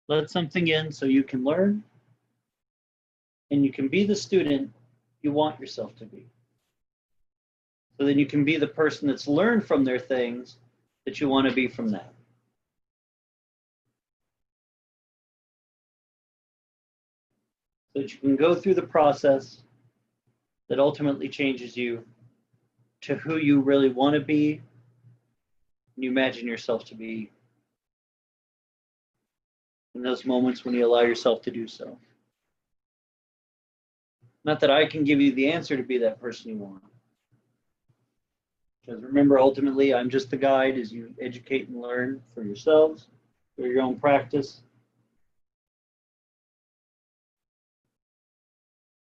Let something in so you can learn, and you can be the student you want yourself to be. So then you can be the person that's learned from their things that you want to be from that. So that you can go through the process that ultimately changes you to who you really want to be and you imagine yourself to be in those moments when you allow yourself to do so. Not that I can give you the answer to be that person you want. Because remember, ultimately, I'm just the guide as you educate and learn for yourselves, through your own practice.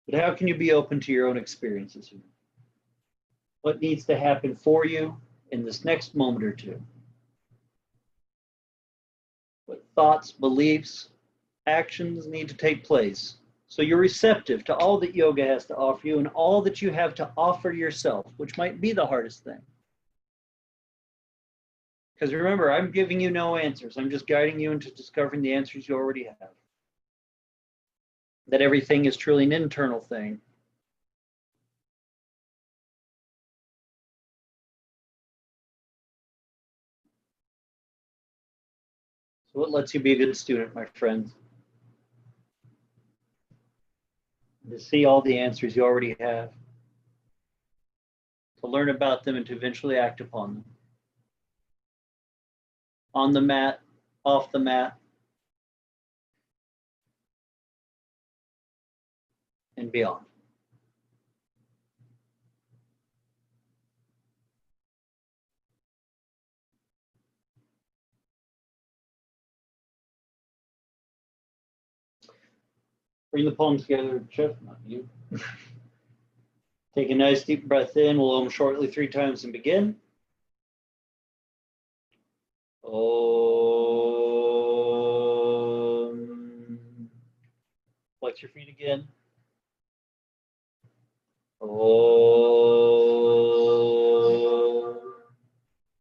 But how can you be open to your own experiences here? What needs to happen for you in this next moment or two? What thoughts, beliefs, actions need to take place so you're receptive to all that yoga has to offer you and all that you have to offer yourself, which might be the hardest thing. Because remember, I'm giving you no answers. I'm just guiding you into discovering the answers you already have. That everything is truly an internal thing. So what lets you be a good student, my friends? To see all the answers you already have. To learn about them and to eventually act upon them. On the mat, off the mat, and beyond. Bring the palms together, chest, not you. Take a nice deep breath in. We'll om shortly 3 times and begin. Om. Flex your feet again. Om.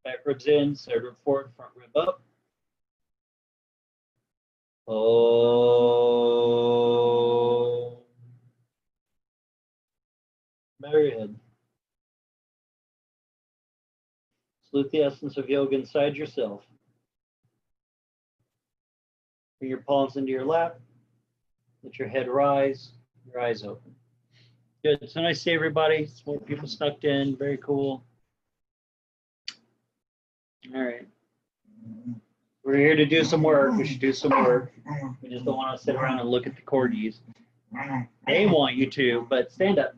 Back ribs in, side rib forward, front rib up. Om. Bow your head. Salute the essence of yoga inside yourself. Bring your palms into your lap. Let your head rise, your eyes open. Good. So nice to see everybody. Some more people snuck in. Very cool. All right. We're here to do some work. We should do some work. We just don't want to sit around and look at the corgis. They want you to, but stand up.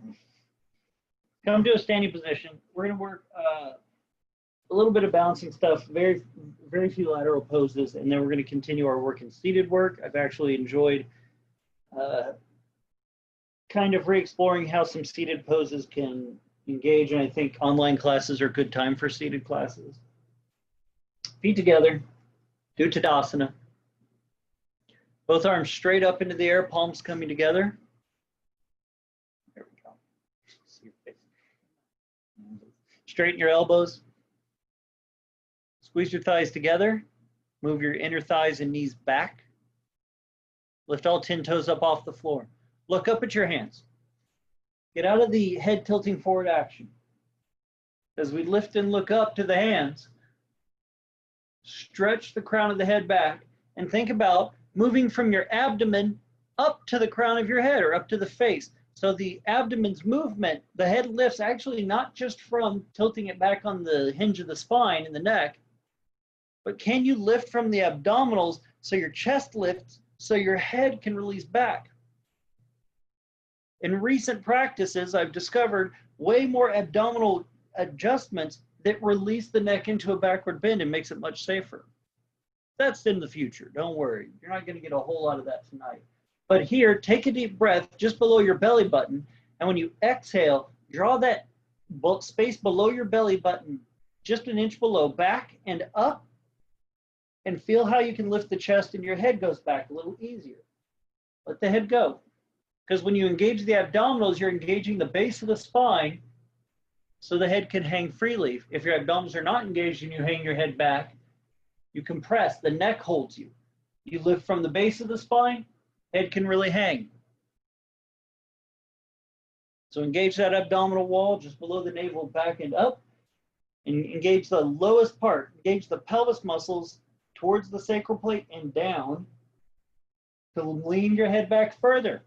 Come to a standing position. We're going to work a little bit of balancing stuff, very few lateral poses, and then we're going to continue our work in seated work. I've actually enjoyed kind of re-exploring how some seated poses can engage, and I think online classes are a good time for seated classes. Feet together, do Tadasana. Both arms straight up into the air, palms coming together. There we go. See your face. Straighten your elbows. Squeeze your thighs together. Move your inner thighs and knees back. Lift all 10 toes up off the floor. Look up at your hands. Get out of the head tilting forward action. As we lift and look up to the hands, stretch the crown of the head back and think about moving from your abdomen up to the crown of your head or up to the face. So the abdomen's movement, the head lifts actually not just from tilting it back on the hinge of the spine and the neck, but can you lift from the abdominals so your chest lifts so your head can release back? In recent practices, I've discovered way more abdominal adjustments that release the neck into a backward bend and makes it much safer. That's in the future. Don't worry. You're not going to get a whole lot of that tonight. But here, take a deep breath just below your belly button. And when you exhale, draw that space below your belly button, just an inch below, back and up. And feel how you can lift the chest and your head goes back a little easier. Let the head go. Because when you engage the abdominals, you're engaging the base of the spine so the head can hang freely. If your abdominals are not engaged and you hang your head back, you compress, the neck holds you. You lift from the base of the spine, head can really hang. So engage that abdominal wall just below the navel, back and up, and engage the lowest part. Engage the pelvis muscles towards the sacral plate and down to lean your head back further.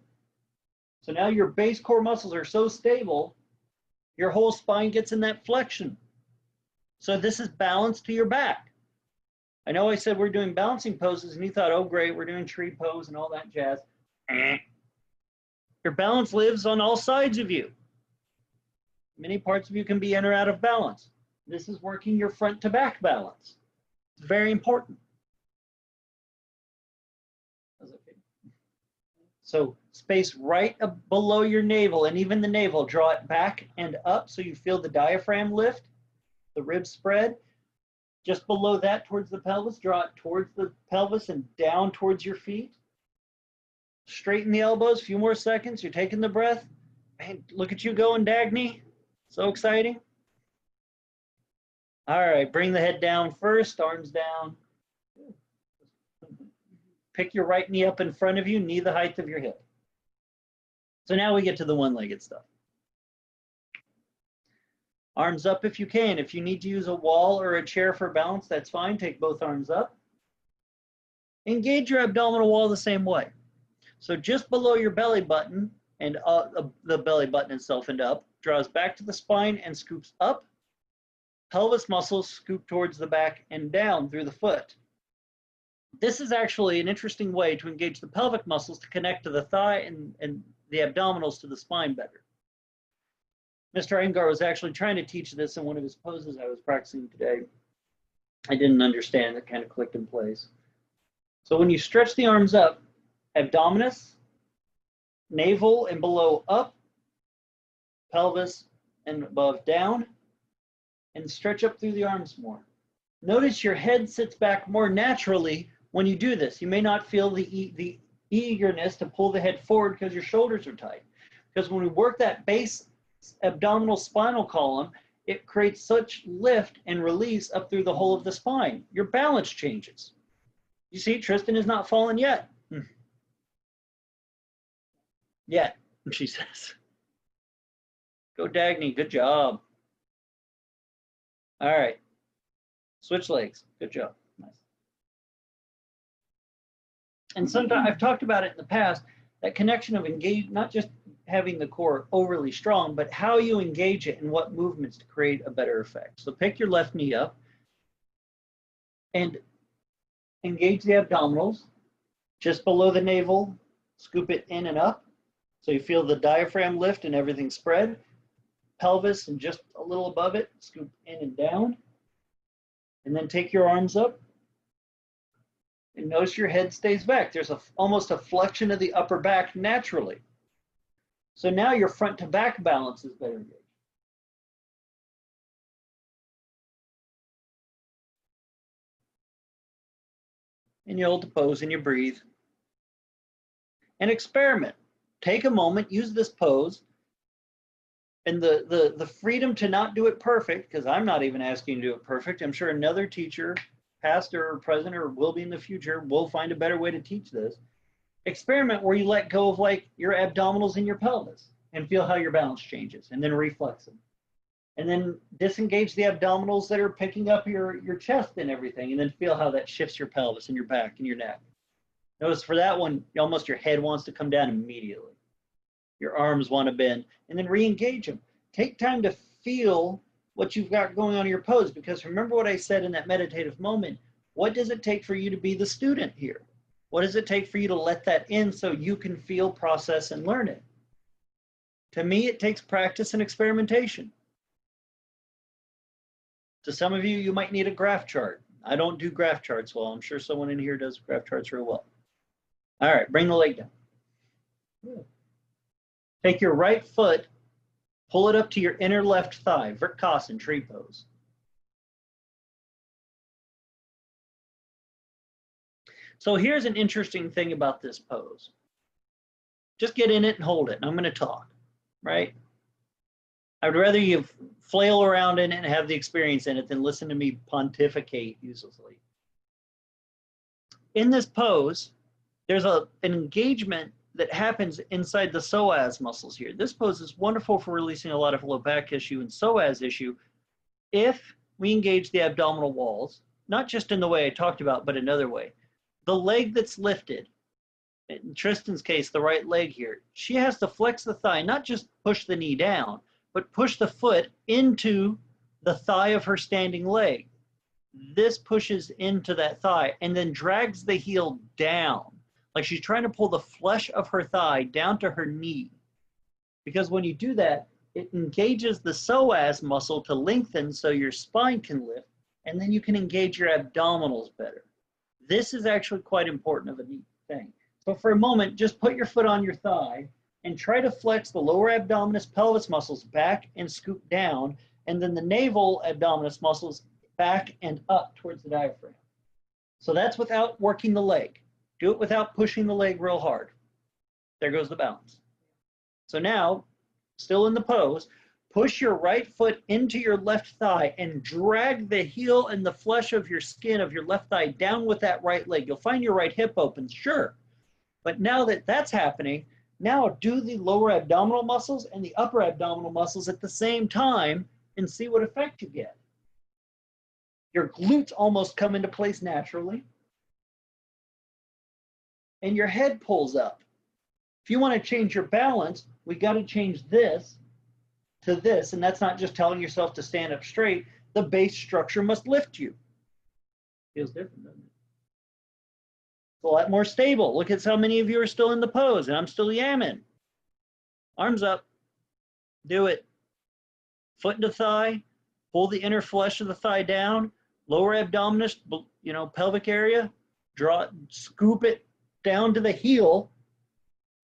So now your base core muscles are so stable, your whole spine gets in that flexion. So this is balance to your back. I know I said we're doing balancing poses and you thought, oh great, we're doing tree pose and all that jazz. Your balance lives on all sides of you. Many parts of you can be in or out of balance. This is working your front to back balance. It's very important. So space right below your navel and even the navel, draw it back and up so you feel the diaphragm lift, the ribs spread. Just below that towards the pelvis, draw it towards the pelvis and down towards your feet. Straighten the elbows, a few more seconds. You're taking the breath. Man, look at you going, Dagny. So exciting. All right, bring the head down first, arms down. Pick your right knee up in front of you, knee the height of your hip. So now we get to the one-legged stuff. Arms up if you can. If you need to use a wall or a chair for balance, that's fine. Take both arms up. Engage your abdominal wall the same way. So just below your belly button and the belly button itself and up, draws back to the spine and scoops up. Pelvis muscles scoop towards the back and down through the foot. This is actually an interesting way to engage the pelvic muscles to connect to the thigh and the abdominals to the spine better. Mr. Engar was actually trying to teach this in one of his poses I was practicing today. I didn't understand, it kind of clicked in place. So when you stretch the arms up, abdominis, navel and below up, pelvis and above down, and stretch up through the arms more. Notice your head sits back more naturally when you do this. You may not feel the eagerness to pull the head forward because your shoulders are tight. Because when we work that base abdominal spinal column, it creates such lift and release up through the whole of the spine. Your balance changes. You see, Tristan is not fallen yet. Yet, she says. Go Dagny, good job. All right, switch legs, good job, nice. And sometimes, I've talked about it in the past, that connection of engage, not just having the core overly strong, but how you engage it and what movements to create a better effect. So pick your left knee up and engage the abdominals just below the navel, scoop it in and up. So you feel the diaphragm lift and everything spread. Pelvis and just a little above it, scoop in and down. And then take your arms up and notice your head stays back. There's almost a flexion of the upper back naturally. So now your front to back balance is better engaged. And you hold the pose and you breathe. And experiment. Take a moment, use this pose, and the freedom to not do it perfect, because I'm not even asking you to do it perfect. I'm sure another teacher, past or present or will be in the future, will find a better way to teach this. Experiment where you let go of like your abdominals and your pelvis and feel how your balance changes, and then reflex them. And then disengage the abdominals that are picking up your chest and everything, and then feel how that shifts your pelvis and your back and your neck. Notice for that one, almost your head wants to come down immediately. Your arms want to bend, and then re-engage them. Take time to feel what you've got going on in your pose, because remember what I said in that meditative moment. What does it take for you to be the student here? What does it take for you to let that in so you can feel, process, and learn it? To me, it takes practice and experimentation. To some of you, you might need a graph chart. I don't do graph charts well. I'm sure someone in here does graph charts real well. All right, bring the leg down. Good. Take your right foot, pull it up to your inner left thigh, Virtasan, tree pose. So here's an interesting thing about this pose. Just get in it and hold it, and I'm going to talk, right? I would rather you flail around in it and have the experience in it than listen to me pontificate uselessly. in this pose, there's an engagement that happens inside the psoas muscles here. This pose is wonderful for releasing a lot of low back issue and psoas issue if we engage the abdominal walls, not just in the way I talked about, but another way. The leg that's lifted, in Tristan's case, the right leg here, she has to flex the thigh, not just push the knee down, but push the foot into the thigh of her standing leg. This pushes into that thigh and then drags the heel down. Like she's trying to pull the flesh of her thigh down to her knee. Because when you do that, it engages the psoas muscle to lengthen so your spine can lift, and then you can engage your abdominals better. This is actually quite important of a neat thing. So for a moment, just put your foot on your thigh and try to flex the lower abdominis pelvis muscles back and scoop down, and then the navel abdominis muscles back and up towards the diaphragm. So that's without working the leg. Do it without pushing the leg real hard. There goes the balance. So now, still in the pose, push your right foot into your left thigh and drag the heel and the flesh of your skin of your left thigh down with that right leg. You'll find your right hip opens, sure. But now that that's happening, now do the lower abdominal muscles and the upper abdominal muscles at the same time and see what effect you get. Your glutes almost come into place naturally. And your head pulls up. If you want to change your balance, we got to change this to this. And that's not just telling yourself to stand up straight. The base structure must lift you. Feels different, doesn't it? It's a lot more stable. Look at how many of you are still in the pose, and I'm still yamming. Arms up. Do it. Foot into thigh. Pull the inner flesh of the thigh down. Lower abdominis, pelvic area. Scoop it down to the heel,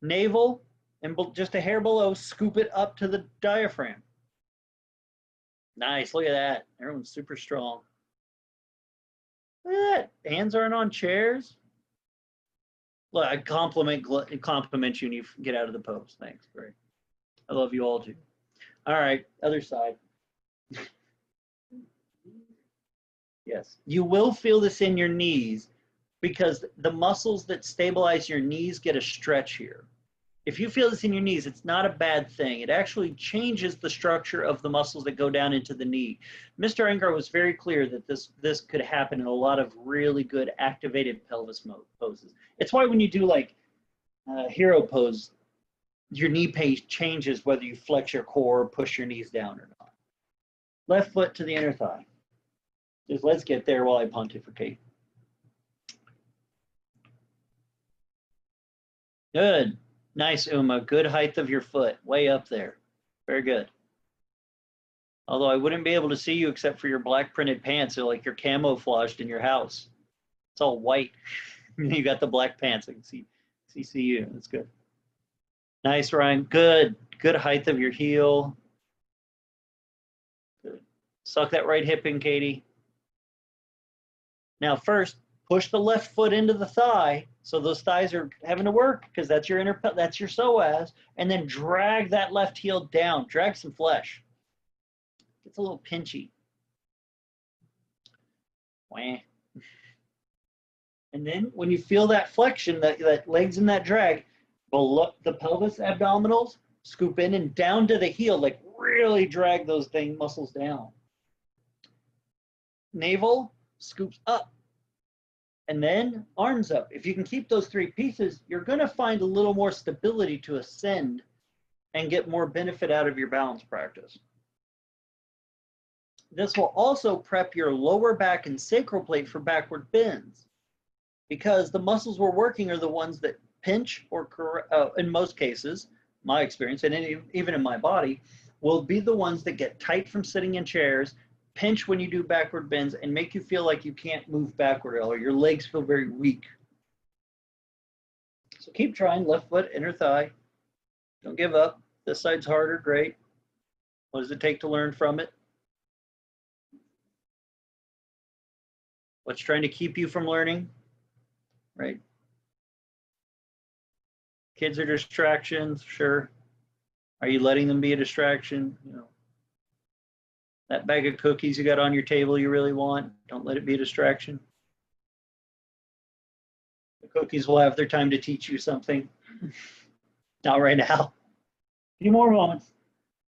navel, and just a hair below, scoop it up to the diaphragm. Nice, look at that. Everyone's super strong. Look at that. Hands aren't on chairs. Look, I compliment you and you get out of the pose. Thanks, great. I love you all too. All right, other side. Yes, you will feel this in your knees because the muscles that stabilize your knees get a stretch here. If you feel this in your knees, it's not a bad thing. It actually changes the structure of the muscles that go down into the knee. Mr. Engar was very clear that this could happen in a lot of really good activated pelvis poses. It's why when you do like hero pose, your knee pace changes whether you flex your core or push your knees down or not. Left foot to the inner thigh. Just let's get there while I pontificate. Good. Nice, Uma. Good height of your foot. Way up there. Very good. Although I wouldn't be able to see you except for your black printed pants. They're like you're camouflaged in your house. It's all white. You got the black pants. I can see you. That's good. Nice, Ryan. Good. Good height of your heel. Good. Suck that right hip in, Katie. Now first, push the left foot into the thigh. So those thighs are having to work because that's your psoas, and then drag that left heel down. Drag some flesh. It's a little pinchy. Wah. And then when you feel that flexion, that legs in that drag, below the pelvis abdominals, scoop in and down to the heel, like really drag those muscles down. Navel scoops up. And then arms up. If you can keep those three pieces, you're going to find a little more stability to ascend and get more benefit out of your balance practice. This will also prep your lower back and sacral plate for backward bends because the muscles we're working are the ones that pinch or, in most cases, my experience, and even in my body, will be the ones that get tight from sitting in chairs, pinch when you do backward bends, and make you feel like you can't move backward or your legs feel very weak. So keep trying. Left foot, inner thigh. Don't give up. This side's harder. Great. What does it take to learn from it? What's trying to keep you from learning? Right? Kids are distractions, sure. Are you letting them be a distraction? That bag of cookies you got on your table you really want, don't let it be a distraction. Cookies will have their time to teach you something. Not right now. A few more moments.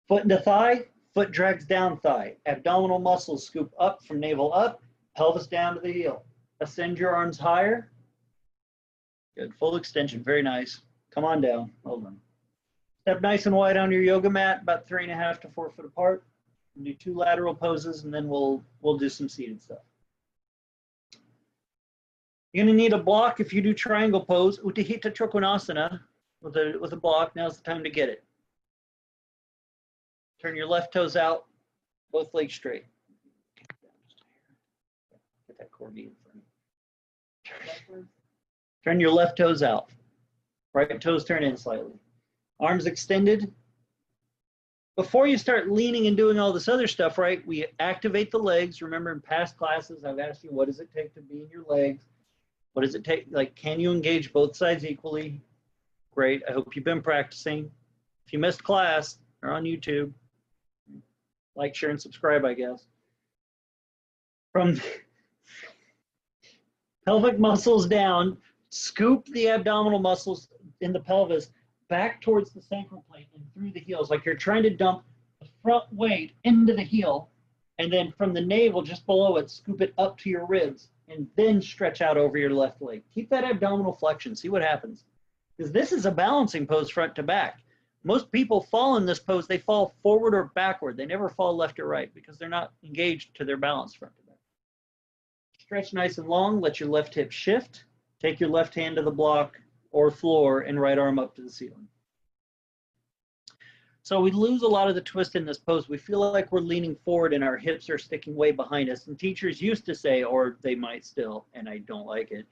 Foot into thigh, foot drags down thigh. Abdominal muscles scoop up from navel up, pelvis down to the heel. Ascend your arms higher. Good, full extension, very nice. Come on down, hold on. Step nice and wide on your yoga mat, about 3.5 to 4 foot apart. We'll do 2 lateral poses, and then we'll do some seated stuff. You're gonna need a block if you do triangle pose, Utthita Trikonasana, with a block. Now's the time to get it. Turn your left toes out, both legs straight. Get that core knee in front. Turn your left toes out. Right toes turn in slightly. Arms extended. Before you start leaning and doing all this other stuff, right, we activate the legs. Remember in past classes, I've asked you, what does it take to be in your legs? What does it take? Like, can you engage both sides equally? Great. I hope you've been practicing. If you missed class, or on YouTube, like, share, and subscribe, I guess. From pelvic muscles down, scoop the abdominal muscles in the pelvis back towards the sacral plate and through the heels, like you're trying to dump the front weight into the heel, and then from the navel just below it, scoop it up to your ribs, and then stretch out over your left leg. Keep that abdominal flexion, see what happens. Because this is a balancing pose front to back. Most people fall in this pose, they fall forward or backward. They never fall left or right because they're not engaged to their balance front to back. Stretch nice and long, let your left hip shift. Take your left hand to the block or floor and right arm up to the ceiling. So we lose a lot of the twist in this pose. We feel like we're leaning forward and our hips are sticking way behind us. And teachers used to say, or they might still, and I don't like it,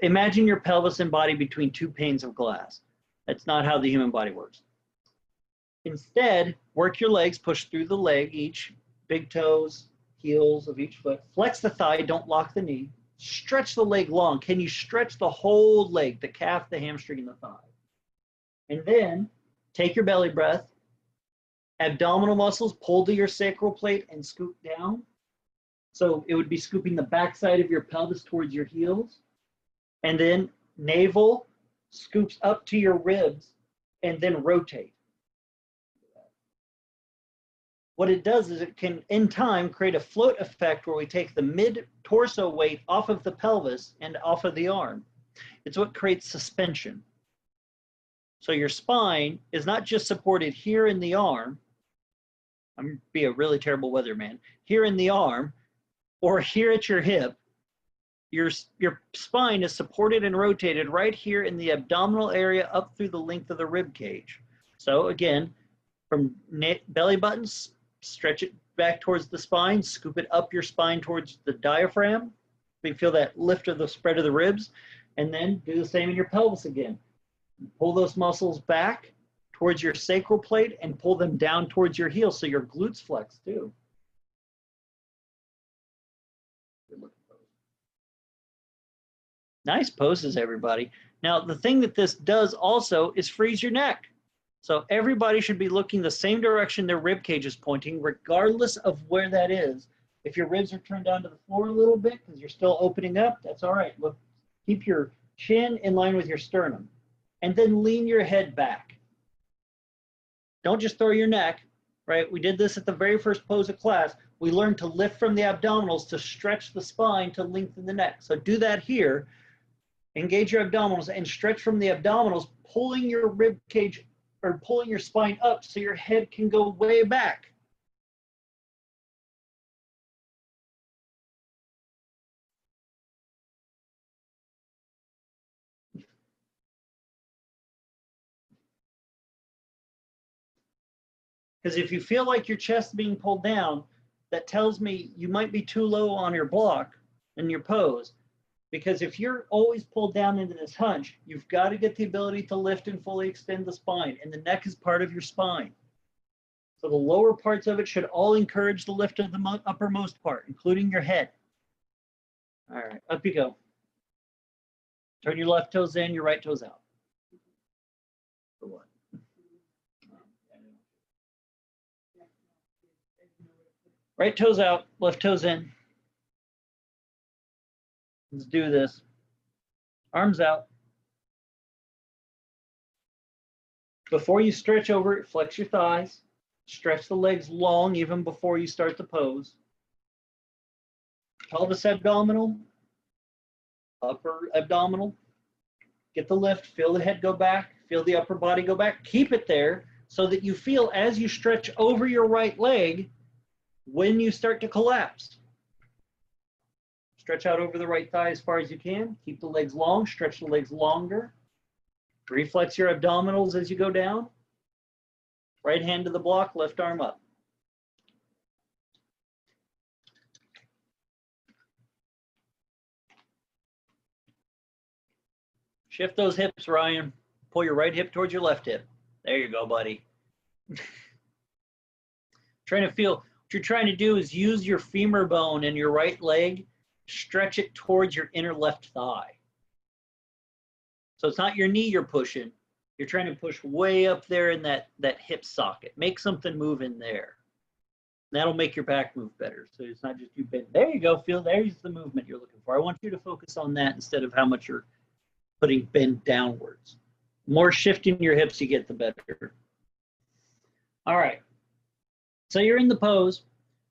imagine your pelvis and body between 2 panes of glass. That's not how the human body works. Instead, work your legs, push through the leg, each big toes, heels of each foot. Flex the thigh, don't lock the knee. Stretch the leg long. Can you stretch the whole leg, the calf, the hamstring, and the thigh? And then take your belly breath. Abdominal muscles, pull to your sacral plate and scoop down. So it would be scooping the backside of your pelvis towards your heels. And then navel scoops up to your ribs and then rotate. What it does is it can, in time, create a float effect where we take the mid-torso weight off of the pelvis and off of the arm. It's what creates suspension. So your spine is not just supported here in the arm. I'm going to be a really terrible weatherman. Here in the arm or here at your hip. Your spine is supported and rotated right here in the abdominal area up through the length of the rib cage. So again, from belly buttons, stretch it back towards the spine, scoop it up your spine towards the diaphragm. You feel that lift of the spread of the ribs, and then do the same in your pelvis again. Pull those muscles back towards your sacral plate and pull them down towards your heels so your glutes flex too. Nice poses, everybody. Now, the thing that this does also is freeze your neck. So everybody should be looking the same direction their rib cage is pointing, regardless of where that is. If your ribs are turned down to the floor a little bit because you're still opening up, that's all right. Look, keep your chin in line with your sternum. And then lean your head back. Don't just throw your neck, right? We did this at the very first pose of class. We learned to lift from the abdominals to stretch the spine to lengthen the neck. So do that here. Engage your abdominals and stretch from the abdominals, pulling your rib cage or pulling your spine up so your head can go way back. Because if you feel like your chest being pulled down, that tells me you might be too low on your block in your pose. Because if you're always pulled down into this hunch, you've got to get the ability to lift and fully extend the spine, and the neck is part of your spine. So the lower parts of it should all encourage the lift of the uppermost part, including your head. All right, up you go. Turn your left toes in, your right toes out. For what? Right toes out, left toes in. Let's do this. Arms out. Before you stretch over it, flex your thighs. Stretch the legs long even before you start the pose. Pelvis abdominal, upper abdominal. Get the lift, feel the head go back, feel the upper body go back. Keep it there so that you feel as you stretch over your right leg when you start to collapse. Stretch out over the right thigh as far as you can. Keep the legs long, stretch the legs longer. Reflex your abdominals as you go down. Right hand to the block, left arm up. Shift those hips, Ryan. Pull your right hip towards your left hip. There you go, buddy. Trying to feel, what you're trying to do is use your femur bone in your right leg, stretch it towards your inner left thigh. So it's not your knee you're pushing. You're trying to push way up there in that hip socket. Make something move in there. That'll make your back move better. So it's not just you bend. There you go. Feel, there's the movement you're looking for. I want you to focus on that instead of how much you're putting bend downwards. The more shifting your hips you get, the better. All right. So you're in the pose.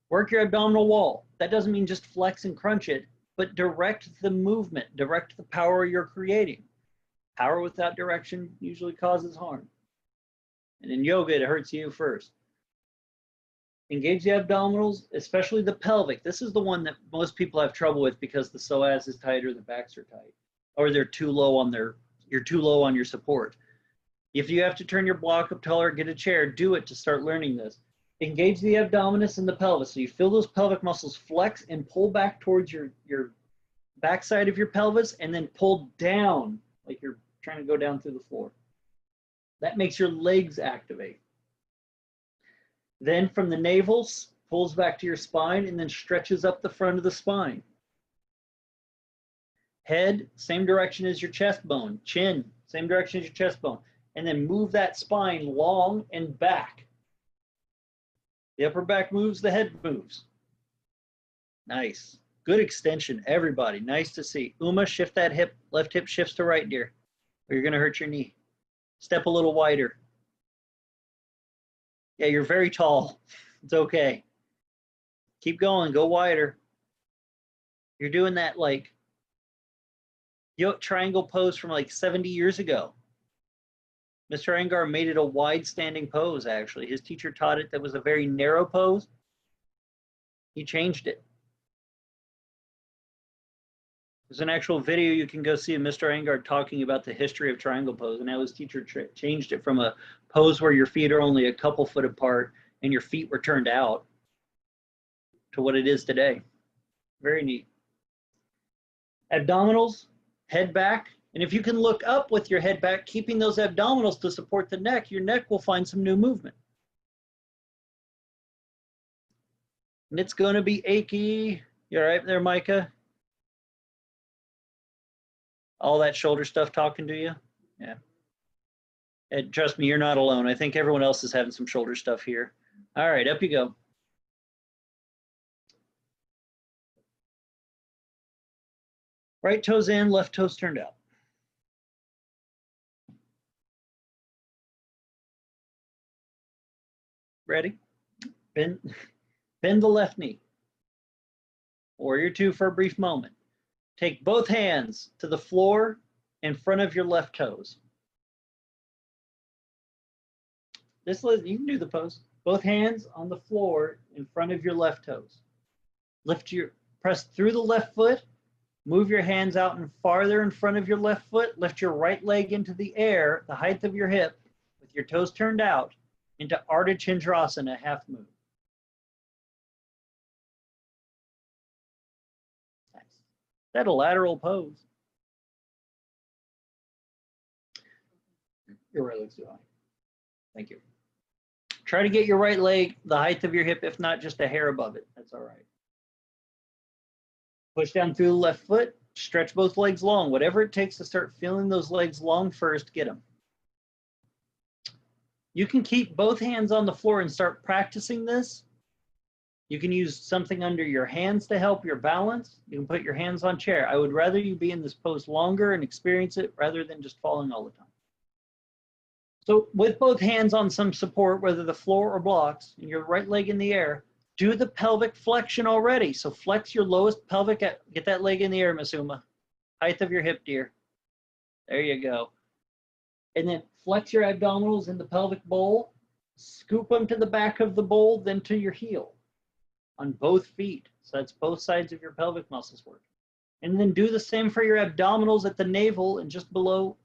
Work your abdominal wall. That doesn't mean just flex and crunch it, but direct the movement. Direct the power you're creating. Power without direction usually causes harm. And in yoga, it hurts you first. Engage the abdominals, especially the pelvic. This is the one that most people have trouble with because the psoas is tight or the backs are tight, or they're too low on you're too low on your support. If you have to turn your block up taller, get a chair, do it to start learning this. Engage the abdominis and the pelvis. So you feel those pelvic muscles flex and pull back towards your backside of your pelvis and then pull down like you're trying to go down through the floor. That makes your legs activate. Then from the navel, pulls back to your spine and then stretches up the front of the spine. Head, same direction as your chest bone. Chin, same direction as your chest bone. And then move that spine long and back. The upper back moves, the head moves. Nice. Good extension, everybody. Nice to see. Uma, shift that hip. Left hip shifts to right, dear, or you're going to hurt your knee. Step a little wider. Yeah, you're very tall. It's okay. Keep going. Go wider. You're doing that like yoke triangle pose from like 70 years ago. Mr. Angar made it a wide standing pose, actually. His teacher taught it that was a very narrow pose. He changed it. There's an actual video you can go see of Mr. Angar talking about the history of triangle pose and how his teacher changed it from a pose where your feet are only a couple foot apart and your feet were turned out to what it is today. Very neat. Abdominals, head back. And if you can look up with your head back, keeping those abdominals to support the neck, your neck will find some new movement. And it's going to be achy. You all right there, Micah? All that shoulder stuff talking to you? Yeah. And trust me, you're not alone. I think everyone else is having some shoulder stuff here. All right, up you go. Right toes in, left toes turned out. Ready? Bend the left knee. Warrior two for a brief moment. Take both hands to the floor in front of your left toes. You can do the pose. Both hands on the floor in front of your left toes. Press through the left foot. Move your hands out and farther in front of your left foot. Lift your right leg into the air, the height of your hip, with your toes turned out, into Ardha Chandrasana, half moon. Nice. That a lateral pose. Your right leg's too high. Thank you. Try to get your right leg the height of your hip, if not just a hair above it. That's all right. Push down through the left foot. Stretch both legs long. Whatever it takes to start feeling those legs long first, get them. You can keep both hands on the floor and start practicing this. You can use something under your hands to help your balance. You can put your hands on chair. I would rather you be in this pose longer and experience it rather than just falling all the time. So with both hands on some support, whether the floor or blocks, and your right leg in the air, do the pelvic flexion already. So flex your lowest pelvic, get that leg in the air, Miss Uma. Height of your hip, dear. There you go. And then flex your abdominals in the pelvic bowl, scoop them to the back of the bowl, then to your heel on both feet. So that's both sides of your pelvic muscles working. And then do the same for your abdominals at the navel and just below,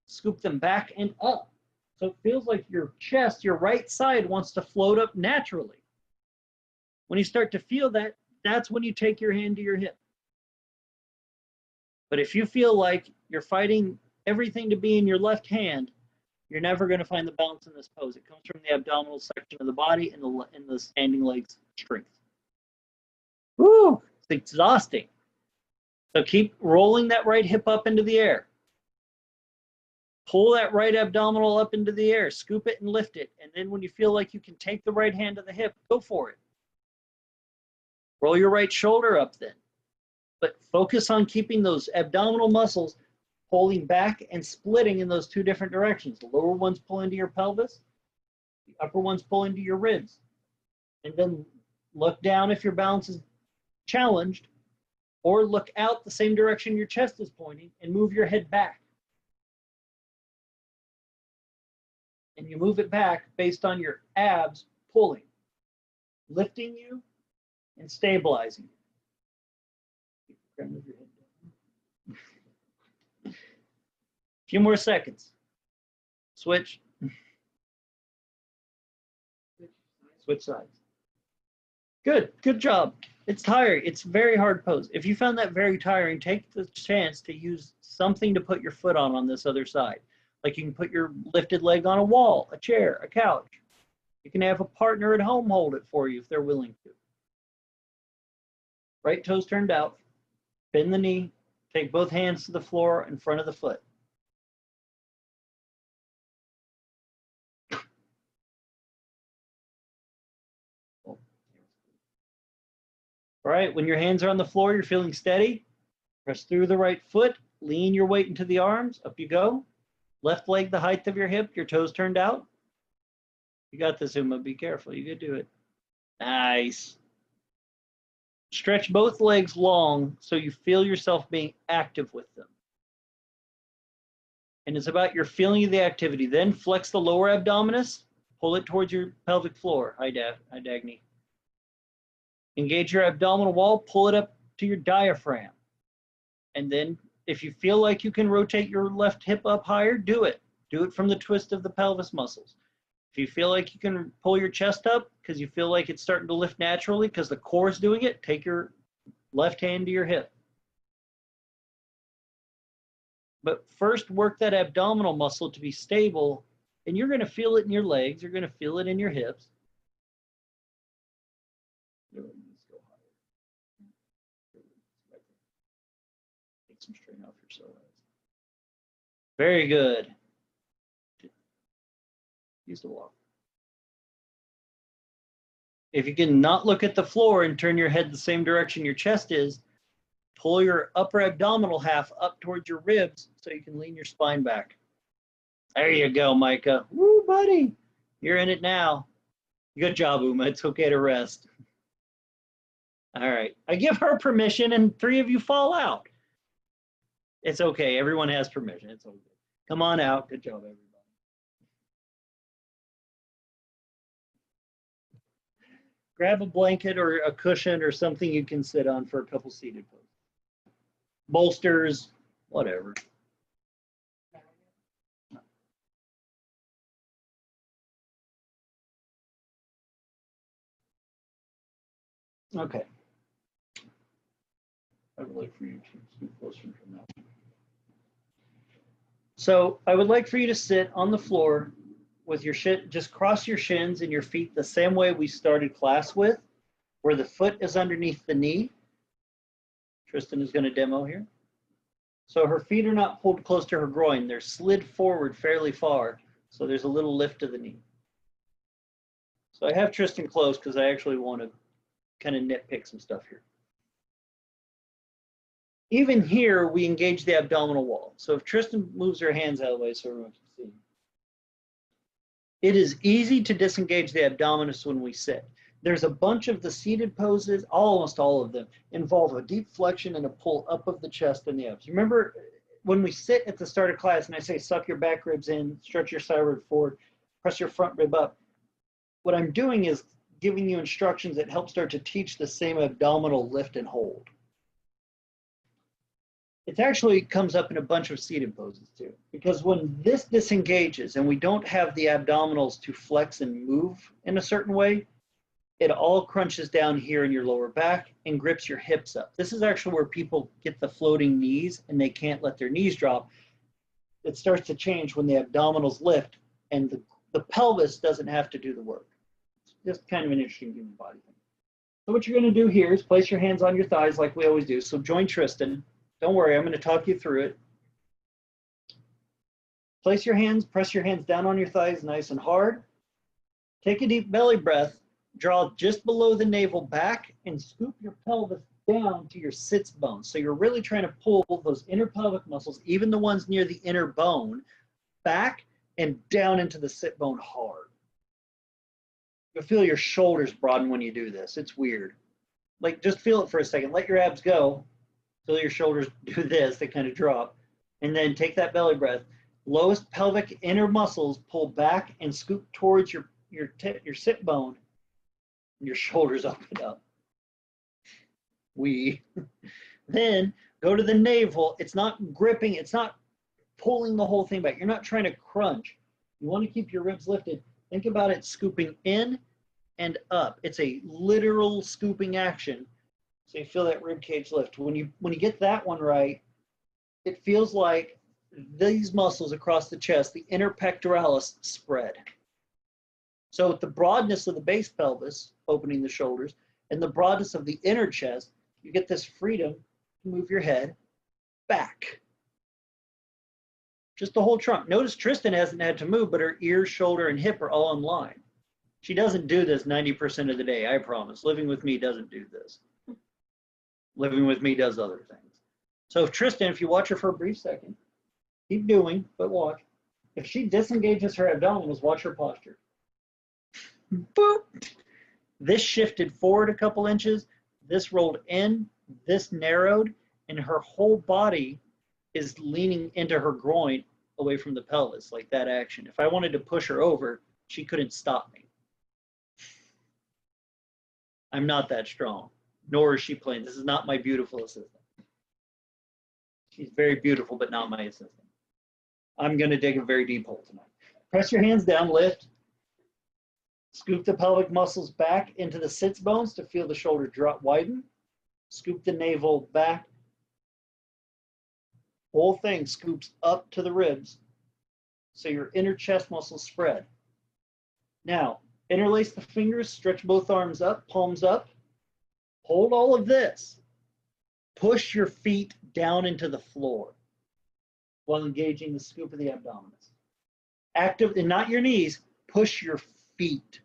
scoop them back and up. So it feels like your chest, your right side wants to float up naturally. When you start to feel that, that's when you take your hand to your hip. But if you feel like you're fighting everything to be in your left hand, you're never going to find the balance in this pose. It comes from the abdominal section of the body and the standing legs strength. Woo, it's exhausting. So keep rolling that right hip up into the air. Pull that right abdominal up into the air, scoop it and lift it. And then when you feel like you can take the right hand to the hip, go for it. Roll your right shoulder up then. But focus on keeping those abdominal muscles pulling back and splitting in those two different directions. The lower ones pull into your pelvis, the upper ones pull into your ribs. And then look down if your balance is challenged, or look out the same direction your chest is pointing and move your head back. And you move it back based on your abs pulling, lifting you and stabilizing you. Move your head down. A few more seconds. Switch. Switch sides. Good, good job. It's tiring. It's a very hard pose. If you found that very tiring, take the chance to use something to put your foot on this other side. Like you can put your lifted leg on a wall, a chair, a couch. You can have a partner at home hold it for you if they're willing to. Right toes turned out, bend the knee, take both hands to the floor in front of the foot. All right, when your hands are on the floor, you're feeling steady. Press through the right foot, lean your weight into the arms, up you go. Left leg the height of your hip, your toes turned out. You got this, Uma, be careful, you could do it. Nice. Stretch both legs long so you feel yourself being active with them. And it's about your feeling of the activity. Then flex the lower abdominis, pull it towards your pelvic floor. Hi, Dagny. Engage your abdominal wall, pull it up to your diaphragm. And then if you feel like you can rotate your left hip up higher, do it. Do it from the twist of the pelvis muscles. If you feel like you can pull your chest up because you feel like it's starting to lift naturally because the core is doing it, take your left hand to your hip. But first work that abdominal muscle to be stable, and you're going to feel it in your legs. You're going to feel it in your hips. Take some strain off your psoas. Very good. Use the walk. If you can not look at the floor and turn your head the same direction your chest is, pull your upper abdominal half up towards your ribs so you can lean your spine back. There you go, Micah. Woo, buddy. You're in it now. Good job, Uma. It's okay to rest. All right. I give her permission and 3 of you fall out. It's okay. Everyone has permission. It's okay. Come on out. Good job, everybody. Grab a blanket or a cushion or something you can sit on for a couple seated poses. Bolsters, whatever. Okay. I would like for you to scoot closer from that. So I would like for you to sit on the floor with your just cross your shins and your feet the same way we started class with, where the foot is underneath the knee. Tristan is going to demo here. So her feet are not pulled close to her groin. They're slid forward fairly far. So there's a little lift of the knee. So I have Tristan close because I actually want to kind of nitpick some stuff here. Even here, we engage the abdominal wall. So if Tristan moves her hands out of the way so everyone can see. It is easy to disengage the abdominis when we sit. There's a bunch of the seated poses, almost all of them, involve a deep flexion and a pull up of the chest and the abs. Remember when we sit at the start of class and I say suck your back ribs in, stretch your side rib forward, press your front rib up, what I'm doing is giving you instructions that help start to teach the same abdominal lift and hold. It actually comes up in a bunch of seated poses too, because when this disengages and we don't have the abdominals to flex and move in a certain way, it all crunches down here in your lower back and grips your hips up. This is actually where people get the floating knees and they can't let their knees drop. It starts to change when the abdominals lift and the pelvis doesn't have to do the work. It's just kind of an interesting human body thing. So what you're going to do here is place your hands on your thighs like we always do. So join Tristan. Don't worry, I'm going to talk you through it. Place your hands, press your hands down on your thighs nice and hard. Take a deep belly breath, draw just below the navel back and scoop your pelvis down to your sits bone. So you're really trying to pull those inner pelvic muscles, even the ones near the inner bone, back and down into the sit bone hard. You'll feel your shoulders broaden when you do this. It's weird. Like just feel it for a second. Let your abs go. Feel your shoulders do this, they kind of drop. And then take that belly breath. Lowest pelvic inner muscles pull back and scoop towards your sit bone. And your shoulders open up. Then go to the navel. It's not gripping, it's not pulling the whole thing back. You're not trying to crunch. You want to keep your ribs lifted. Think about it scooping in and up. It's a literal scooping action. So you feel that rib cage lift. When you get that one right, it feels like these muscles across the chest, the inner pectoralis, spread. So with the broadness of the base pelvis, opening the shoulders, and the broadness of the inner chest, you get this freedom to move your head back. Just the whole trunk. Notice Tristan hasn't had to move, but her ear, shoulder, and hip are all in line. She doesn't do this 90% of the day, I promise. Living with me doesn't do this. Living with me does other things. So if Tristan, if you watch her for a brief second, keep doing, but watch. If she disengages her abdominals, watch her posture. Boop. This shifted forward a couple inches, this rolled in, this narrowed, and her whole body is leaning into her groin away from the pelvis, like that action. If I wanted to push her over, she couldn't stop me. I'm not that strong. Nor is she playing. This is not my beautiful assistant. She's very beautiful, but not my assistant. I'm going to dig a very deep hole tonight. Press your hands down, lift. Scoop the pelvic muscles back into the sits bones to feel the shoulder drop, widen. Scoop the navel back. Whole thing scoops up to the ribs. So your inner chest muscles spread. Now, interlace the fingers, stretch both arms up, palms up. Hold all of this. Push your feet down into the floor while engaging the scoop of the abdominis. Active, and not your knees, push your feet.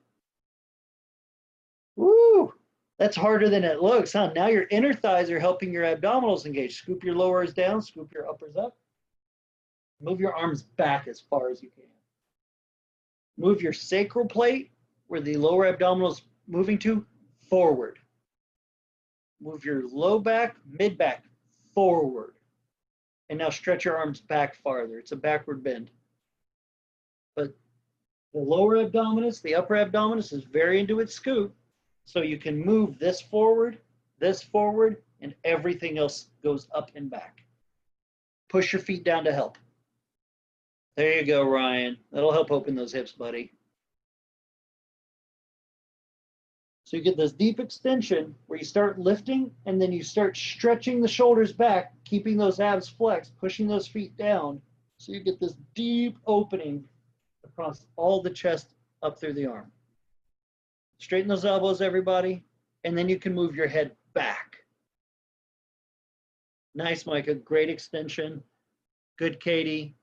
Woo! That's harder than it looks, huh? Now your inner thighs are helping your abdominals engage. Scoop your lowers down, scoop your uppers up. Move your arms back as far as you can. Move your sacral plate, where the lower abdominal is moving to, forward. Move your low back, mid back, forward. And now stretch your arms back farther. It's a backward bend. But the lower abdominis, the upper abdominis is very into its scoop. So you can move this forward, and everything else goes up and back. Push your feet down to help. There you go, Ryan. That'll help open those hips, buddy. So you get this deep extension where you start lifting and then you start stretching the shoulders back, keeping those abs flexed, pushing those feet down. So you get this deep opening across all the chest up through the arm. Straighten those elbows, everybody, and then you can move your head back. Nice, Micah. Great extension. Good, Katie.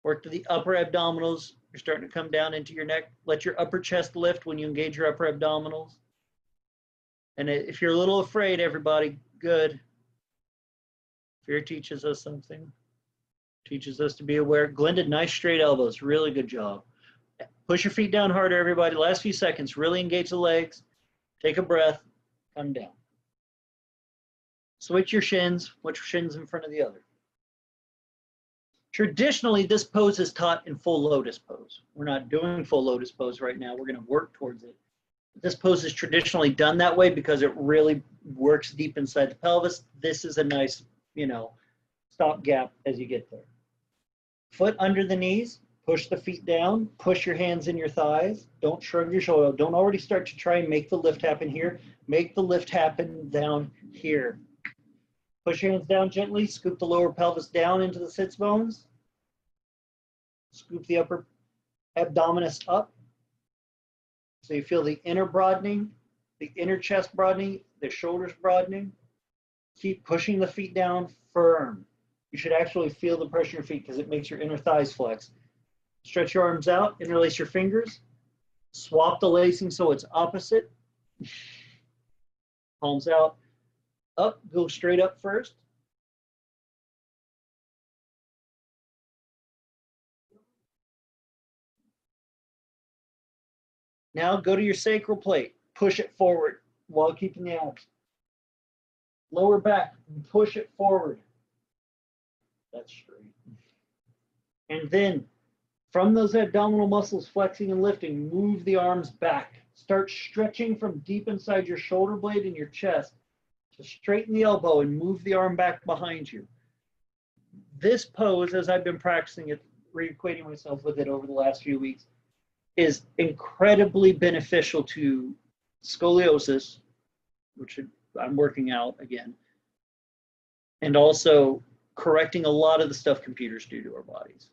Work to the upper abdominals. You're starting to come down into your neck. Let your upper chest lift when you engage your upper abdominals. And if you're a little afraid, everybody, good. Fear teaches us something. Teaches us to be aware. Glenn did nice straight elbows. Really good job. Push your feet down harder, everybody. Last few seconds. Really engage the legs. Take a breath. Come down. Switch your shins. Put your shins in front of the other. Traditionally, this pose is taught in full lotus pose. We're not doing full lotus pose right now. We're going to work towards it. This pose is traditionally done that way because it really works deep inside the pelvis. This is a nice, stopgap as you get there. Foot under the knees, push the feet down, push your hands in your thighs. Don't shrug your shoulder. Don't already start to try and make the lift happen here. Make the lift happen down here. Push your hands down gently, scoop the lower pelvis down into the sits bones. Scoop the upper abdominis up. So you feel the inner broadening, the inner chest broadening, the shoulders broadening. Keep pushing the feet down firm. You should actually feel the pressure in your feet because it makes your inner thighs flex. Stretch your arms out, interlace your fingers. Swap the lacing so it's opposite. Palms out, up, go straight up first. Now go to your sacral plate. Push it forward while keeping the abs. Lower back, push it forward. That's straight. And then from those abdominal muscles flexing and lifting, move the arms back. Start stretching from deep inside your shoulder blade and your chest to straighten the elbow and move the arm back behind you. This pose, as I've been practicing it, reacquainting myself with it over the last few weeks, is incredibly beneficial to scoliosis, which I'm working out again, and also correcting a lot of the stuff computers do to our bodies.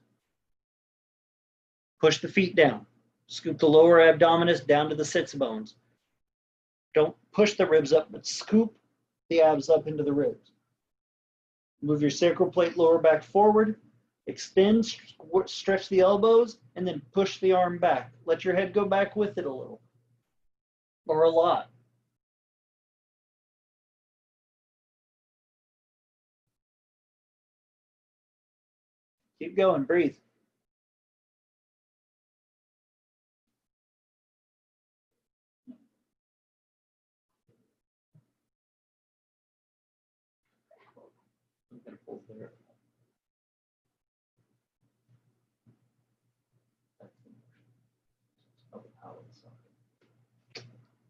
Push the feet down. Scoop the lower abdominis down to the sits bones. Don't push the ribs up, but scoop the abs up into the ribs. Move your sacral plate lower back forward. Extend, stretch the elbows, and then push the arm back. Let your head go back with it a little, or a lot. Keep going, breathe. I'm gonna pull there.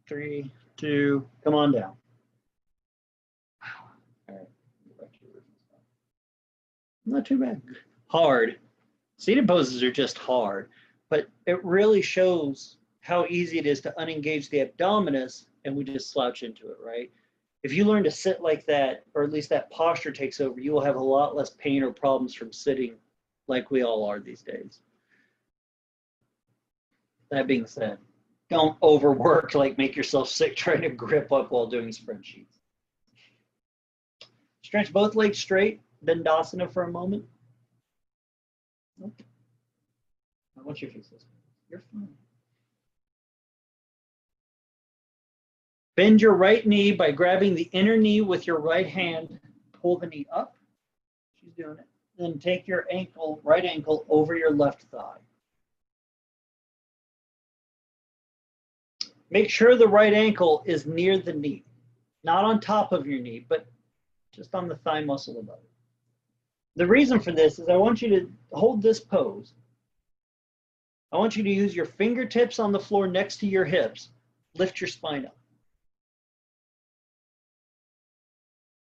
3, 2, come on down. All right. Not too bad. Hard. Seated poses are just hard, but it really shows how easy it is to unengage the abdominis and we just slouch into it, right? If you learn to sit like that, or at least that posture takes over, you will have a lot less pain or problems from sitting like we all are these days. That being said, don't overwork, like make yourself sick trying to grip up while doing spreadsheets. Stretch both legs straight, Dandasana for a moment. Nope. I want you to fix this. You're fine. Bend your right knee by grabbing the inner knee with your right hand. Pull the knee up. She's doing it. Then take your ankle, right ankle, over your left thigh. Make sure the right ankle is near the knee, not on top of your knee, but just on the thigh muscle above it. The reason for this is I want you to hold this pose. I want you to use your fingertips on the floor next to your hips. Lift your spine up.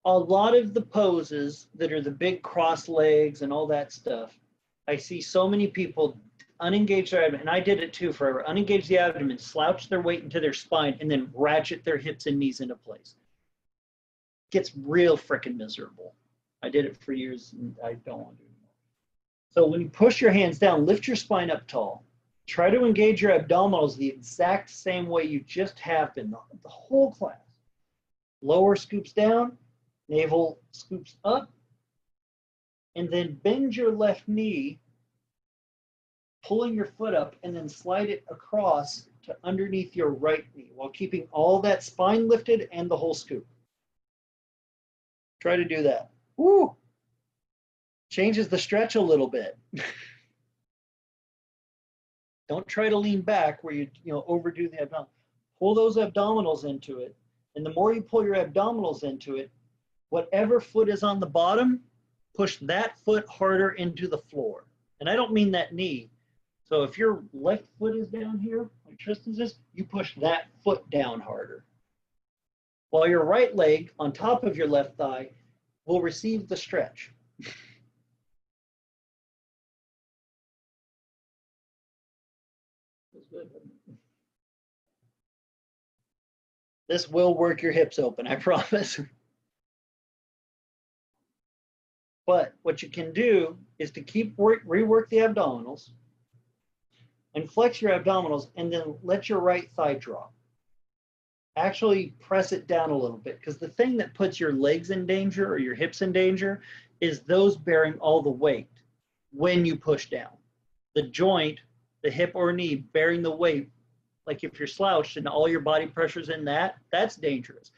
A lot of the poses that are the big cross legs and all that stuff, I see so many people unengage their abdomen, and I did it too forever, unengage the abdomen, slouch their weight into their spine, and then ratchet their hips and knees into place. It gets real freaking miserable. I did it for years, and I don't want to do it anymore. So when you push your hands down, lift your spine up tall. Try to engage your abdominals the exact same way you just have been the whole class. Lower scoops down, navel scoops up, and then bend your left knee, pulling your foot up, and then slide it across to underneath your right knee while keeping all that spine lifted and the whole scoop. Try to do that. Woo! Changes the stretch a little bit. Don't try to lean back where you overdo the abdominal. Pull those abdominals into it. And the more you pull your abdominals into it, whatever foot is on the bottom, push that foot harder into the floor. And I don't mean that knee. So if your left foot is down here, like Tristan's is, you push that foot down harder. While your right leg on top of your left thigh will receive the stretch. This will work your hips open, I promise. But what you can do is to keep rework the abdominals and flex your abdominals and then let your right thigh drop. Actually press it down a little bit, because the thing that puts your legs in danger or your hips in danger is those bearing all the weight when you push down. The joint, the hip or knee bearing the weight, like if you're slouched and all your body pressure's in that, that's dangerous.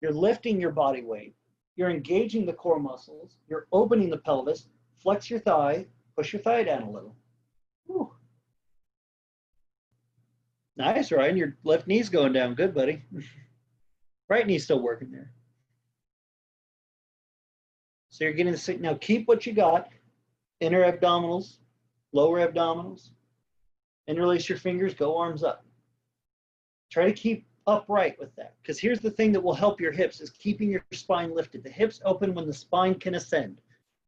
You're lifting your body weight, you're engaging the core muscles, you're opening the pelvis, flex your thigh, push your thigh down a little. Whew. Nice, Ryan. Your left knee's going down. Good, buddy. Right knee's still working there. So you're getting the, now keep what you got. Inner abdominals, lower abdominals. Interlace your fingers, go arms up. Try to keep upright with that, because here's the thing that will help your hips is keeping your spine lifted. The hips open when the spine can ascend.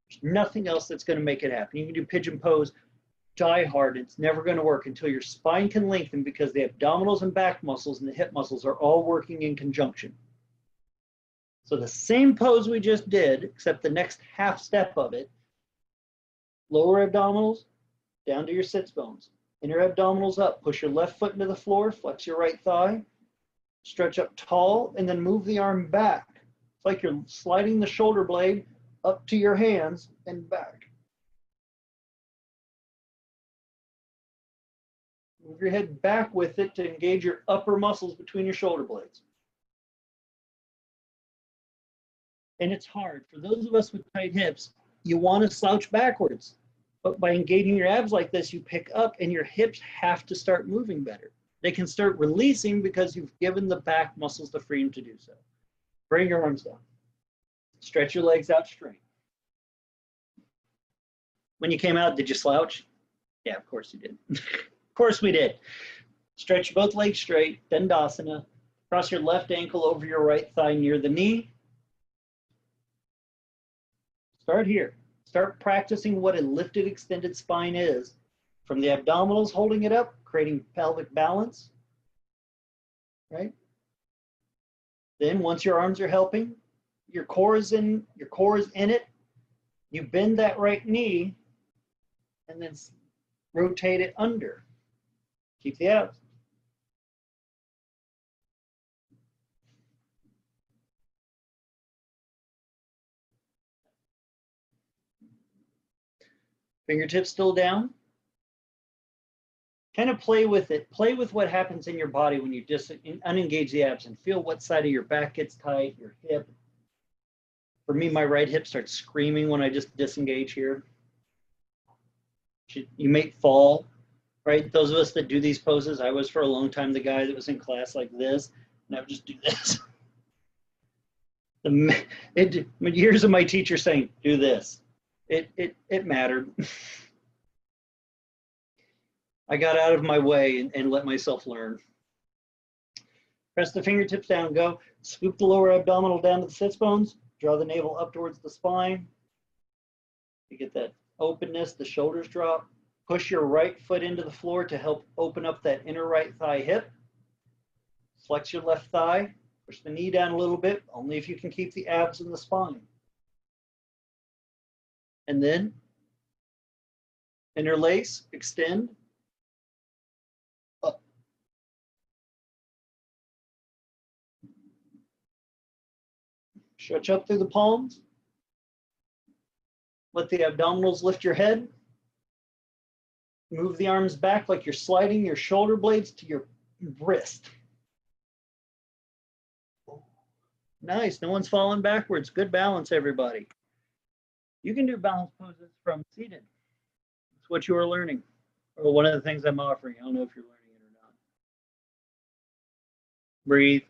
There's nothing else that's going to make it happen. You can do pigeon pose, die hard. It's never going to work until your spine can lengthen, because the abdominals and back muscles and the hip muscles are all working in conjunction. So the same pose we just did, except the next half step of it, lower abdominals down to your sits bones. Inner abdominals up, push your left foot into the floor, flex your right thigh, stretch up tall, and then move the arm back. It's like you're sliding the shoulder blade up to your hands and back. Move your head back with it to engage your upper muscles between your shoulder blades. And it's hard. For those of us with tight hips, you want to slouch backwards. But by engaging your abs like this, you pick up and your hips have to start moving better. They can start releasing because you've given the back muscles the freedom to do so. Bring your arms down. Stretch your legs out straight. When you came out, did you slouch? Yeah, of course you did. Of course we did. Stretch both legs straight, Dandasana. Cross your left ankle over your right thigh near the knee. Start here. Start practicing what a lifted, extended spine is. From the abdominals holding it up, creating pelvic balance, right? Then once your arms are helping, your core is in it, you bend that right knee and then rotate it under. Keep the abs. Fingertips still down. Kind of play with it. Play with what happens in your body when you just unengage the abs and feel what side of your back gets tight, your hip. For me, my right hip starts screaming when I just disengage here. You may fall, right? Those of us that do these poses, I was for a long time the guy that was in class like this, and I would just do this. Years of my teacher saying, do this. It mattered. I got out of my way and let myself learn. Press the fingertips down, go. Scoop the lower abdominal down to the sits bones. Draw the navel up towards the spine. You get that openness, the shoulders drop. Push your right foot into the floor to help open up that inner right thigh hip. Flex your left thigh. Push the knee down a little bit, only if you can keep the abs in the spine. And then interlace, extend, up. Stretch up through the palms. Let the abdominals lift your head. Move the arms back like you're sliding your shoulder blades to your wrist. Nice. No one's falling backwards. Good balance, everybody. You can do balance poses from seated. It's what you are learning, or one of the things I'm offering. I don't know if you're learning it or not. Breathe.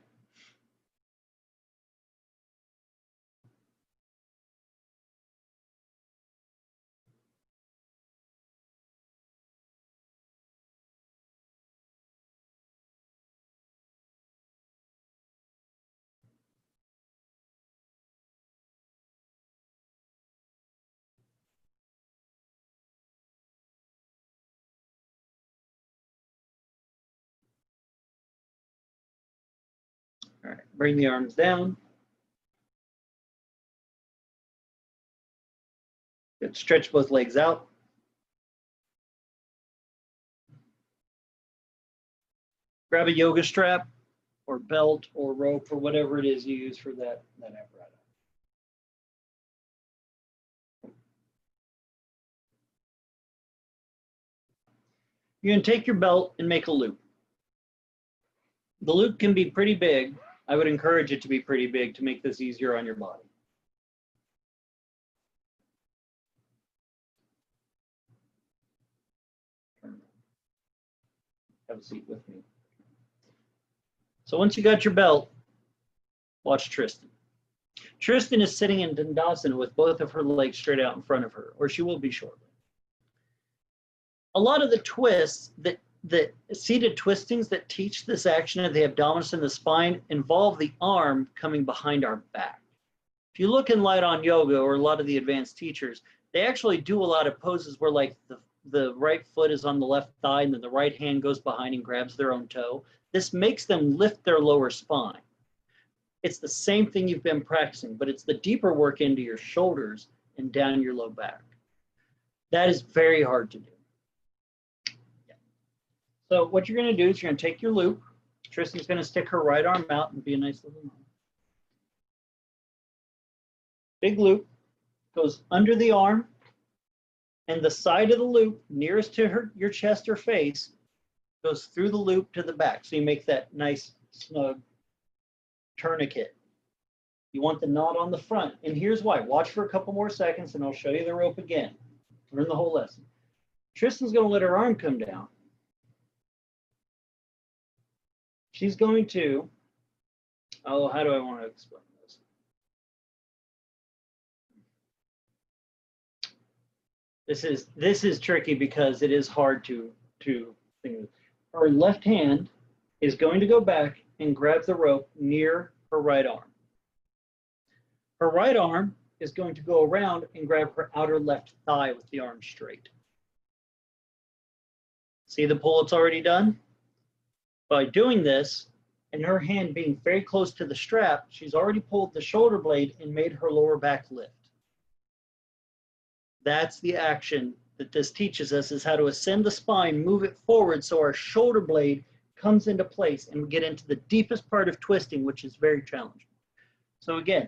All right, bring the arms down. Good. Stretch both legs out. Grab a yoga strap or belt or rope or whatever it is you use for that apparatus. You can take your belt and make a loop. The loop can be pretty big. I would encourage it to be pretty big to make this easier on your body. Have a seat with me. So once you got your belt, watch Tristan. Tristan is sitting in Dandasana with both of her legs straight out in front of her, or she will be shortly. A lot of the twists, the seated twistings that teach this action of the abdominis and the spine involve the arm coming behind our back. If you look in Light on Yoga or a lot of the advanced teachers, they actually do a lot of poses where like the right foot is on the left thigh and then the right hand goes behind and grabs their own toe. This makes them lift their lower spine. It's the same thing you've been practicing, but it's the deeper work into your shoulders and down your low back. That is very hard to do. Yeah. So what you're going to do is you're going to take your loop. Tristan's going to stick her right arm out and be a nice little mom. Big loop goes under the arm, and the side of the loop nearest to your chest or face goes through the loop to the back. So you make that nice snug tourniquet. You want the knot on the front. And here's why. Watch for a couple more seconds and I'll show you the rope again. Learn the whole lesson. Tristan's going to let her arm come down. She's going to, oh, how do I want to explain this? This is tricky because it is hard to think. Her left hand is going to go back and grab the rope near her right arm. Her right arm is going to go around and grab her outer left thigh with the arm straight. See the pull it's already done? By doing this, and her hand being very close to the strap, she's already pulled the shoulder blade and made her lower back lift. That's the action that this teaches us, is how to ascend the spine, move it forward so our shoulder blade comes into place and we get into the deepest part of twisting, which is very challenging. So again,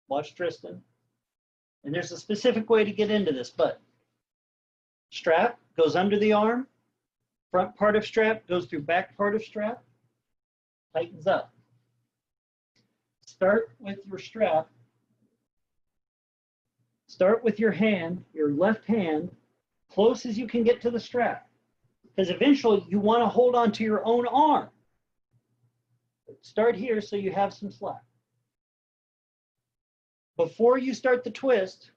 watch Tristan. And there's a specific way to get into this, but strap goes under the arm, front part of strap goes through back part of strap, tightens up. Start with your strap. Start with your hand, your left hand, close as you can get to the strap. Because eventually you want to hold on to your own arm. Start here so you have some slack. Before you start the twist,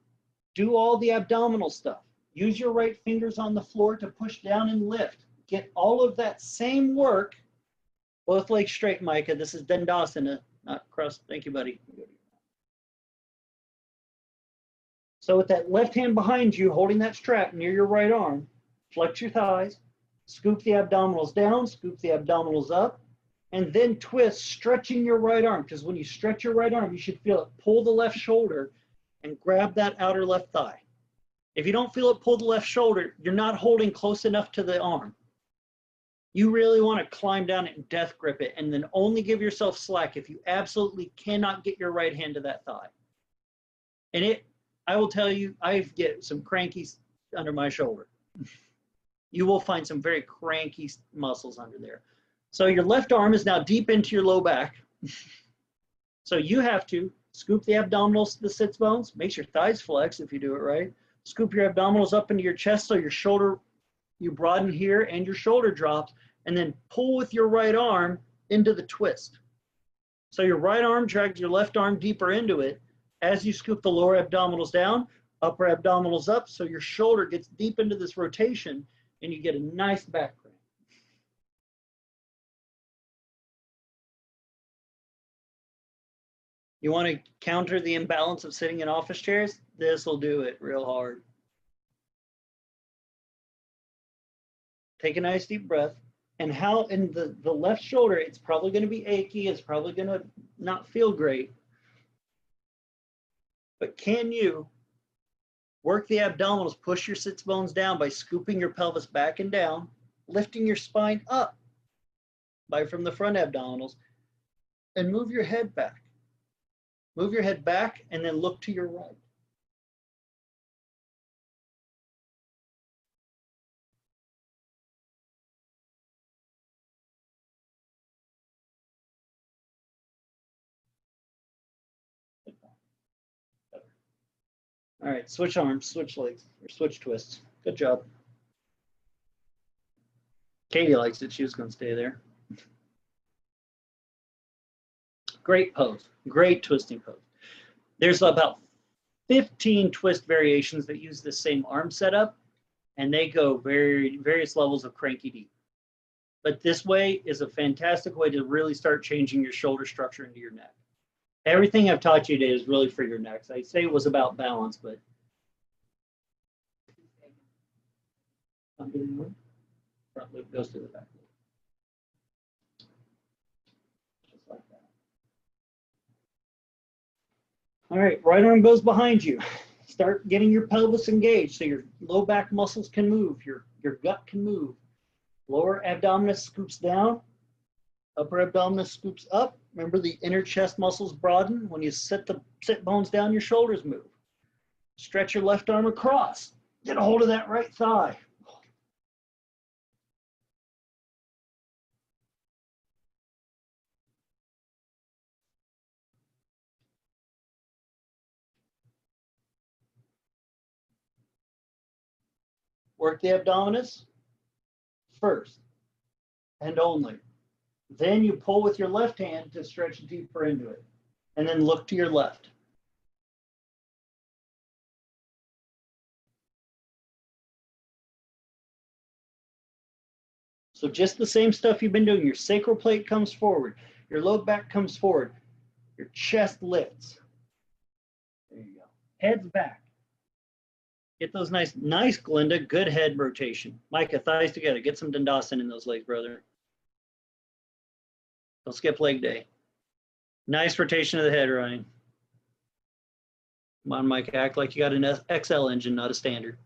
do all the abdominal stuff. Use your right fingers on the floor to push down and lift. Get all of that same work. Both legs straight, Micah. This is Dandasana, not cross. Thank you, buddy. So with that left hand behind you, holding that strap near your right arm, flex your thighs, scoop the abdominals down, scoop the abdominals up, and then twist, stretching your right arm. Because when you stretch your right arm, you should feel it pull the left shoulder and grab that outer left thigh. If you don't feel it pull the left shoulder, you're not holding close enough to the arm. You really want to climb down it and death grip it, and then only give yourself slack if you absolutely cannot get your right hand to that thigh. And I will tell you, I get some cranky under my shoulder. You will find some very cranky muscles under there. So your left arm is now deep into your low back. So you have to scoop the abdominals to the sits bones, makes your thighs flex if you do it right. Scoop your abdominals up into your chest so your shoulder, you broaden here and your shoulder drops, and then pull with your right arm into the twist. So your right arm drags your left arm deeper into it. As you scoop the lower abdominals down, upper abdominals up, so your shoulder gets deep into this rotation and you get a nice back cramp. You want to counter the imbalance of sitting in office chairs? This will do it real hard. Take a nice deep breath. And how in the left shoulder, it's probably going to be achy. It's probably going to not feel great. But can you work the abdominals, push your sits bones down by scooping your pelvis back and down, lifting your spine up from the front abdominals, and move your head back. Move your head back and then look to your right. All right, switch arms, switch legs, or switch twists. Good job. Katie likes it. She was going to stay there. Great pose. Great twisting pose. There's about 15 twist variations that use the same arm setup, and they go various levels of cranky deep. But this way is a fantastic way to really start changing your shoulder structure into your neck. Everything I've taught you today is really for your necks. I say it was about balance, but front loop goes to the back loop. Just like that. All right, right arm goes behind you. Start getting your pelvis engaged so your low back muscles can move, your gut can move. Lower abdominis scoops down, upper abdominis scoops up. Remember the inner chest muscles broaden. When you sit bones down, your shoulders move. Stretch your left arm across. Get a hold of that right thigh. Work the abdominis first and only. Then you pull with your left hand to stretch deeper into it. And then look to your left. So just the same stuff you've been doing. Your sacral plate comes forward. Your low back comes forward. Your chest lifts. There you go. Head's back. Get those nice, Glinda, good head rotation. Micah, thighs together. Get some Dustin in those legs, brother. Don't skip leg day. Nice rotation of the head, Ryan. Come on, Mike, act like you got an XL engine, not a standard.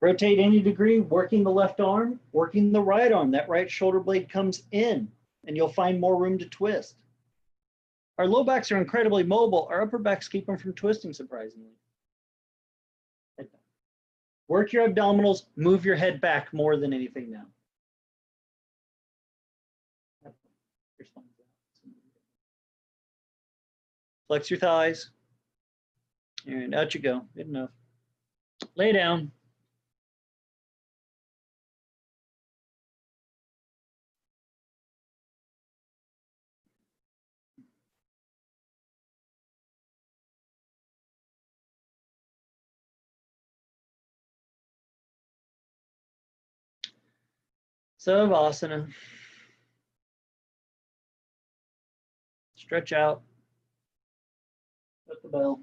Rotate any degree, working the left arm, working the right arm. That right shoulder blade comes in, and you'll find more room to twist. Our low backs are incredibly mobile. Our upper backs keep them from twisting, surprisingly. Work your abdominals, move your head back more than anything now. Flex your thighs. And out you go. Good enough. Lay down. Savasana. Stretch out. Put the bell.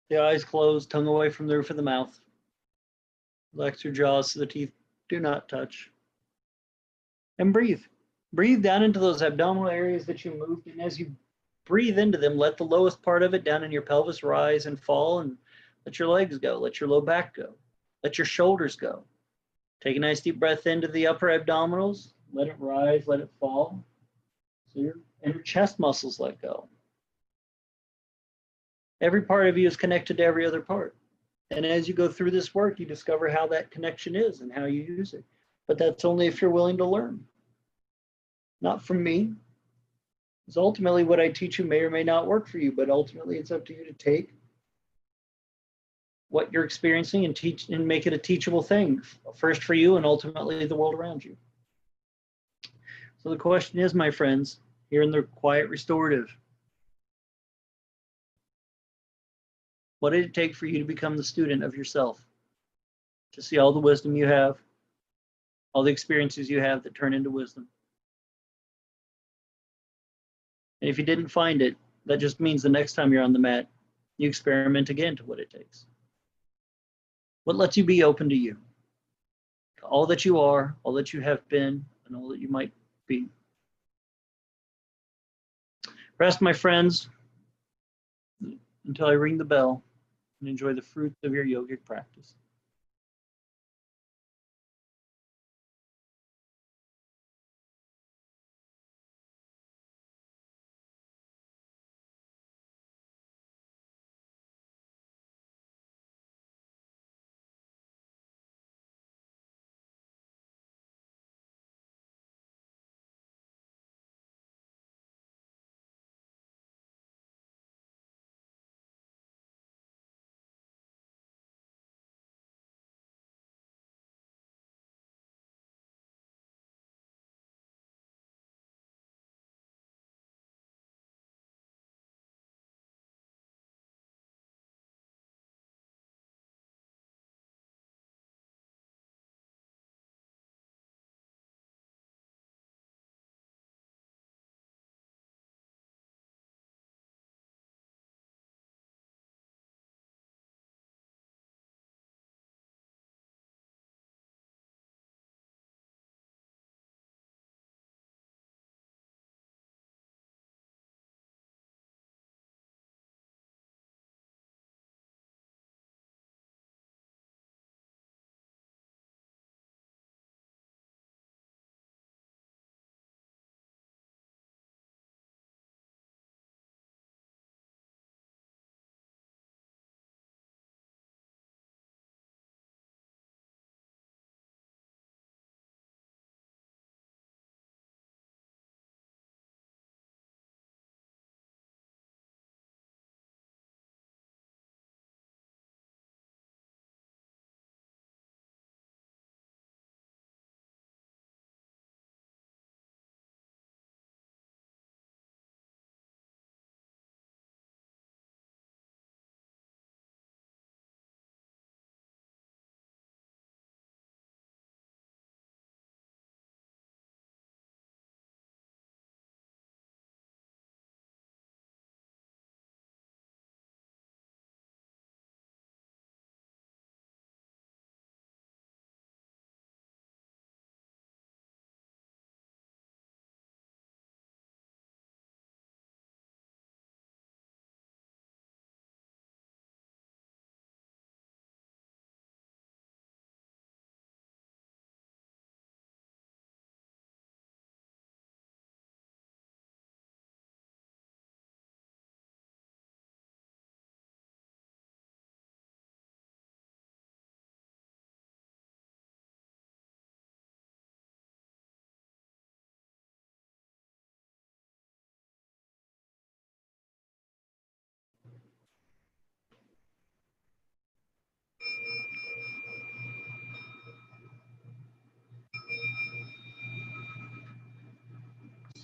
The eyes closed, tongue away from the roof of the mouth. Relax your jaws so the teeth do not touch. And breathe. Breathe down into those abdominal areas that you moved. And as you breathe into them, let the lowest part of it down in your pelvis rise and fall, and let your legs go. Let your low back go. Let your shoulders go. Take a nice deep breath into the upper abdominals. Let it rise, let it fall. So your inner chest muscles let go. Every part of you is connected to every other part. And as you go through this work, you discover how that connection is and how you use it. But that's only if you're willing to learn. Not from me. Because ultimately what I teach you may or may not work for you, but ultimately it's up to you to take what you're experiencing and teach and make it a teachable thing, first for you and ultimately the world around you. So the question is, my friends, here in the quiet restorative, what did it take for you to become the student of yourself? To see all the wisdom you have, all the experiences you have that turn into wisdom. And if you didn't find it, that just means the next time you're on the mat, you experiment again to what it takes. What lets you be open to you? All that you are, all that you have been, and all that you might be. Rest, my friends, until I ring the bell, and enjoy the fruits of your yogic practice.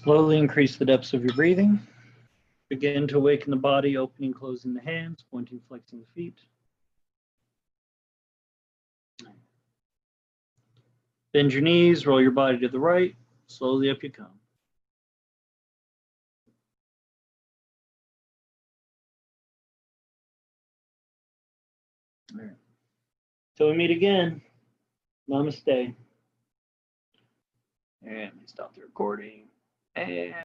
Slowly increase the depths of your breathing. Begin to awaken the body, opening, closing the hands, pointing, flexing the feet. Bend your knees, roll your body to the right, slowly up you come. All right. Till we meet again, namaste. And let me stop the recording. And